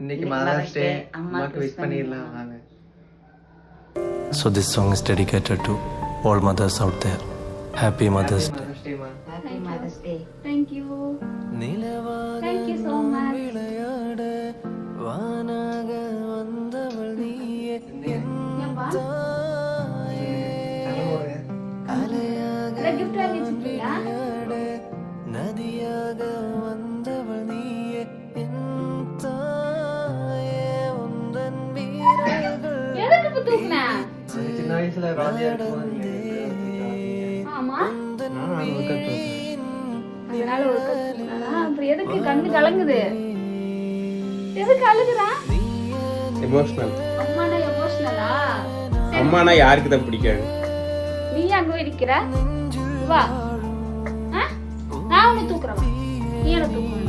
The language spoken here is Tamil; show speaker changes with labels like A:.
A: இன்னைக்கு மதர்ஸ் டே, அம்மாக்கு விஷ் பண்ணிடலாம் வாங்க.
B: So this song is dedicated to all mothers out there. Happy Mother's Day.
C: Happy Mother's Day.
D: Thank you. Thank you so much. gift வாங்கிச்சிட்டியா? நதியாக வந்தவள் நீயே என் தாயே உந்தன் வீரர்கள். எதுக்கு தூக்குன?
A: சின்ன வயசுல ராதியா இருக்கும்போது
D: ஆமா
A: அதனால
D: ஒரு கத்துனா அப்புறம் எதுக்கு கண்ணு கலங்குது? எதுக்கு அழுகுறா?
E: எமோஷனல்.
D: அம்மானா எமோஷனலா?
E: அம்மானா யாருக்கு தான் பிடிக்காது?
D: நீ அங்க இருக்கிற வா. நான் உன்னை தூக்குறேன். நீ என்ன தூக்குற?